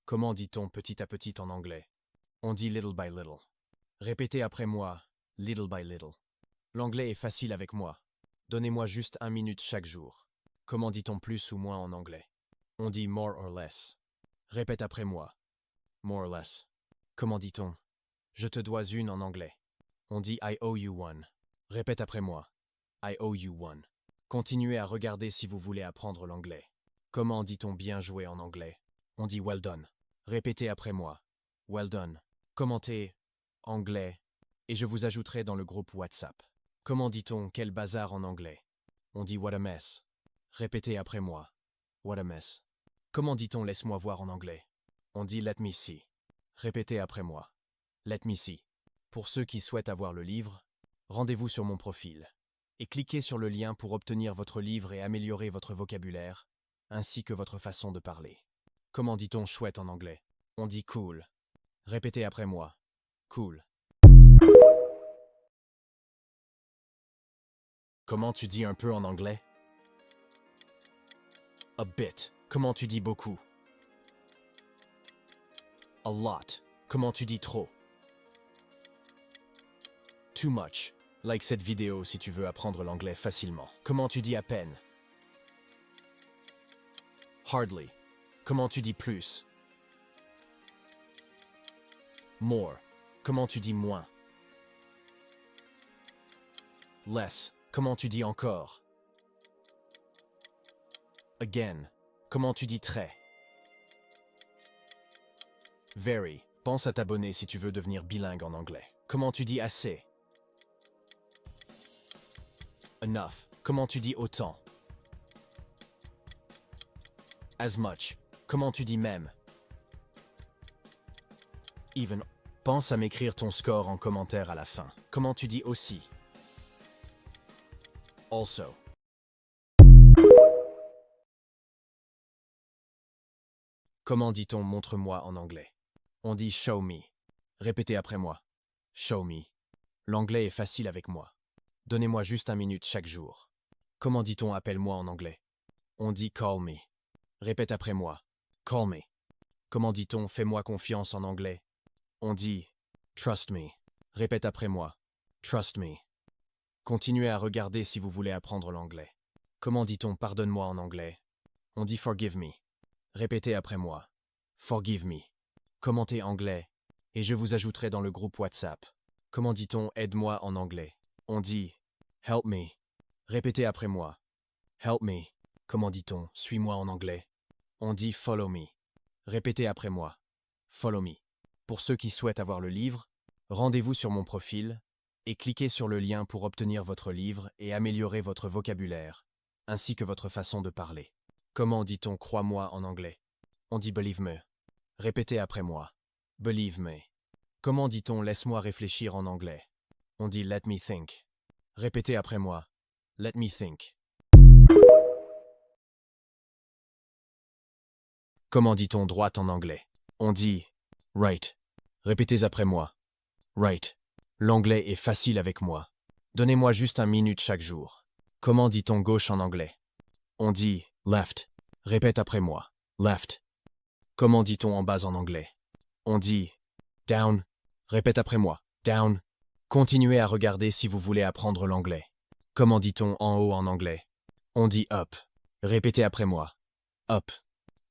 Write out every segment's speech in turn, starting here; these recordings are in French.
Comment dit-on petit à petit en anglais? On dit little by little. Répétez après moi, little by little. L'anglais est facile avec moi. Donnez-moi juste 1 minute chaque jour. Comment dit-on plus ou moins en anglais? On dit more or less. Répète après moi, more or less. Comment dit-on? Je te dois une en anglais. On dit I owe you one. Répète après moi, I owe you one. Continuez à regarder si vous voulez apprendre l'anglais. Comment dit-on bien joué en anglais? On dit well done. Répétez après moi, well done. Commentez anglais et je vous ajouterai dans le groupe WhatsApp. Comment dit-on quel bazar en anglais? On dit what a mess. Répétez après moi, what a mess. Comment dit-on laisse-moi voir en anglais? On dit let me see. Répétez après moi, let me see. Pour ceux qui souhaitent avoir le livre, rendez-vous sur mon profil et cliquez sur le lien pour obtenir votre livre et améliorer votre vocabulaire, ainsi que votre façon de parler. Comment dit-on chouette en anglais? On dit cool. Répétez après moi, cool. Comment tu dis un peu en anglais? A bit. Comment tu dis beaucoup? A lot. Comment tu dis trop? Too much. Like cette vidéo si tu veux apprendre l'anglais facilement. Comment tu dis à peine? Hardly. Comment tu dis plus? More. Comment tu dis moins? Less. Comment tu dis encore? Again. Comment tu dis très? Very. Pense à t'abonner si tu veux devenir bilingue en anglais. Comment tu dis assez? Enough. Comment tu dis autant? As much. Comment tu dis même? Even. Pense à m'écrire ton score en commentaire à la fin. Comment tu dis aussi? Also. Comment dit-on montre-moi en anglais? On dit show me. Répétez après moi. Show me. L'anglais est facile avec moi. Donnez-moi juste 1 minute chaque jour. Comment dit-on appelle-moi en anglais? On dit call me. Répète après moi. Call me. Comment dit-on fais-moi confiance en anglais? On dit trust me. Répète après moi. Trust me. Continuez à regarder si vous voulez apprendre l'anglais. Comment dit-on pardonne-moi en anglais? On dit forgive me. Répétez après moi. Forgive me. Commentez anglais et je vous ajouterai dans le groupe WhatsApp. Comment dit-on aide-moi en anglais? On dit help me. Répétez après moi. Help me. Comment dit-on suis-moi en anglais? On dit follow me. Répétez après moi. Follow me. Pour ceux qui souhaitent avoir le livre, rendez-vous sur mon profil et cliquez sur le lien pour obtenir votre livre et améliorer votre vocabulaire, ainsi que votre façon de parler. Comment dit-on crois-moi en anglais? On dit believe me. Répétez après moi. Believe me. Comment dit-on laisse-moi réfléchir en anglais? On dit let me think. Répétez après moi. Let me think. Comment dit-on droite en anglais? On dit right. Répétez après moi. Right. L'anglais est facile avec moi. Donnez-moi juste 1 minute chaque jour. Comment dit-on gauche en anglais? On dit left. Répète après moi. Left. Comment dit-on en bas en anglais? On dit down. Répète après moi. Down. Continuez à regarder si vous voulez apprendre l'anglais. Comment dit-on en haut en anglais? On dit up. Répétez après moi. Up.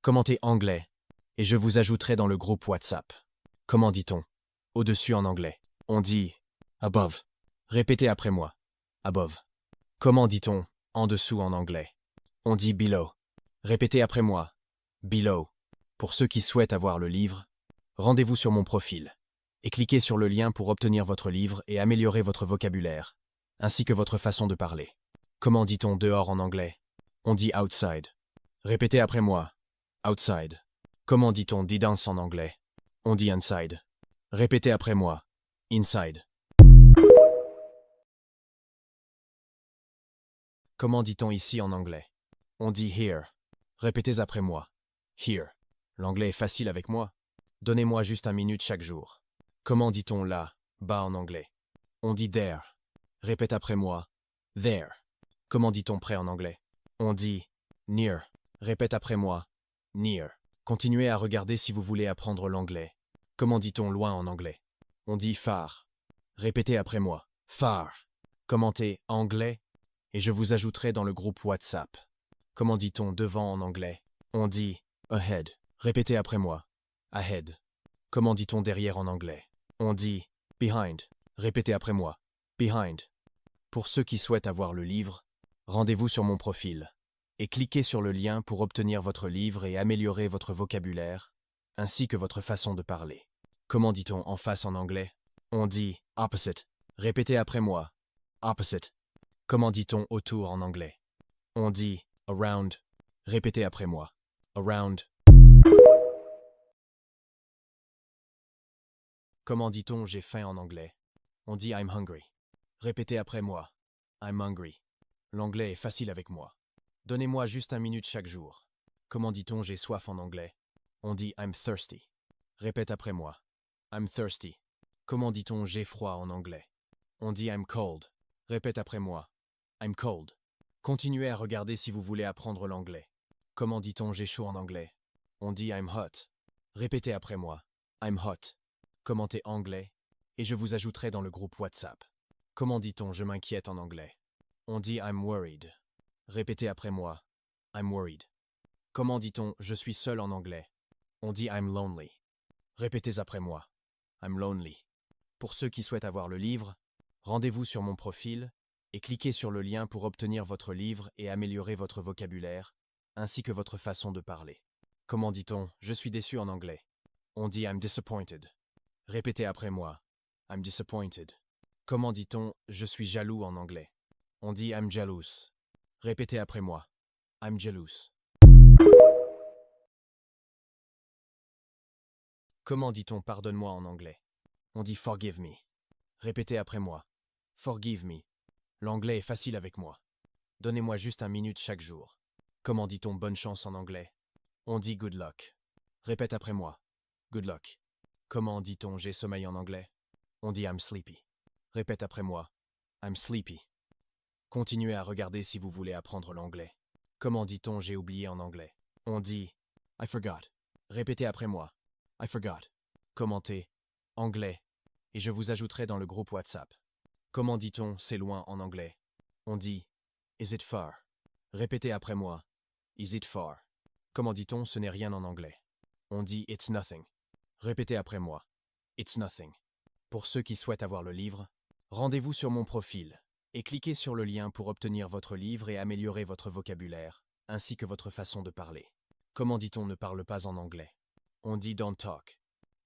Commentez anglais et je vous ajouterai dans le groupe WhatsApp. Comment dit-on au-dessus en anglais? On dit above. Répétez après moi. Above. Comment dit-on en dessous en anglais? On dit below. Répétez après moi. Below. Pour ceux qui souhaitent avoir le livre, rendez-vous sur mon profil et cliquez sur le lien pour obtenir votre livre et améliorer votre vocabulaire, ainsi que votre façon de parler. Comment dit-on dehors en anglais? On dit outside. Répétez après moi. Outside. Comment dit-on distance en anglais? On dit inside. Répétez après moi. Inside. Comment dit-on ici en anglais? On dit here. Répétez après moi. Here. L'anglais est facile avec moi. Donnez-moi juste 1 minute chaque jour. Comment dit-on là, bas en anglais? On dit there. Répète après moi. There. Comment dit-on près en anglais? On dit near. Répète après moi. Near. Continuez à regarder si vous voulez apprendre l'anglais. Comment dit-on loin en anglais? On dit far. Répétez après moi. Far. Commentez anglais et je vous ajouterai dans le groupe WhatsApp. Comment dit-on devant en anglais? On dit ahead. Répétez après moi. Ahead. Comment dit-on derrière en anglais? On dit behind. Répétez après moi. Behind. Pour ceux qui souhaitent avoir le livre, rendez-vous sur mon profil et cliquez sur le lien pour obtenir votre livre et améliorer votre vocabulaire, ainsi que votre façon de parler. Comment dit-on en face en anglais? On dit opposite. Répétez après moi. Opposite. Comment dit-on autour en anglais? On dit around. Répétez après moi. Around. Comment dit-on j'ai faim en anglais? On dit I'm hungry. Répétez après moi. I'm hungry. L'anglais est facile avec moi. Donnez-moi juste 1 minute chaque jour. Comment dit-on j'ai soif en anglais? On dit I'm thirsty. Répète après moi. I'm thirsty. Comment dit-on j'ai froid en anglais? On dit I'm cold. Répète après moi. I'm cold. Continuez à regarder si vous voulez apprendre l'anglais. Comment dit-on j'ai chaud en anglais? On dit I'm hot. Répétez après moi. I'm hot. Commentez anglais et je vous ajouterai dans le groupe WhatsApp. Comment dit-on je m'inquiète en anglais? On dit I'm worried. Répétez après moi. I'm worried. Comment dit-on je suis seul en anglais? On dit I'm lonely. Répétez après moi. I'm lonely. Pour ceux qui souhaitent avoir le livre, rendez-vous sur mon profil et cliquez sur le lien pour obtenir votre livre et améliorer votre vocabulaire, ainsi que votre façon de parler. Comment dit-on je suis déçu en anglais? On dit I'm disappointed. Répétez après moi. I'm disappointed. Comment dit-on je suis jaloux en anglais? On dit I'm jealous. Répétez après moi. I'm jealous. Comment dit-on pardonne-moi en anglais? On dit forgive me. Répétez après moi. Forgive me. L'anglais est facile avec moi. Donnez-moi juste 1 minute chaque jour. Comment dit-on bonne chance en anglais? On dit good luck. Répète après moi. Good luck. Comment dit-on j'ai sommeil en anglais? On dit I'm sleepy. Répète après moi. I'm sleepy. Continuez à regarder si vous voulez apprendre l'anglais. Comment dit-on j'ai oublié en anglais? On dit I forgot. Répétez après moi. I forgot. Commentez anglais et je vous ajouterai dans le groupe WhatsApp. Comment dit-on c'est loin en anglais? On dit is it far? Répétez après moi. Is it far? Comment dit-on ce n'est rien en anglais? On dit it's nothing. Répétez après moi. It's nothing. Pour ceux qui souhaitent avoir le livre, rendez-vous sur mon profil et cliquez sur le lien pour obtenir votre livre et améliorer votre vocabulaire, ainsi que votre façon de parler. Comment dit-on ne parle pas en anglais? On dit don't talk.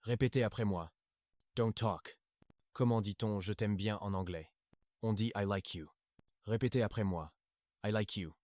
Répétez après moi. Don't talk. Comment dit-on je t'aime bien en anglais? On dit I like you. Répétez après moi. I like you.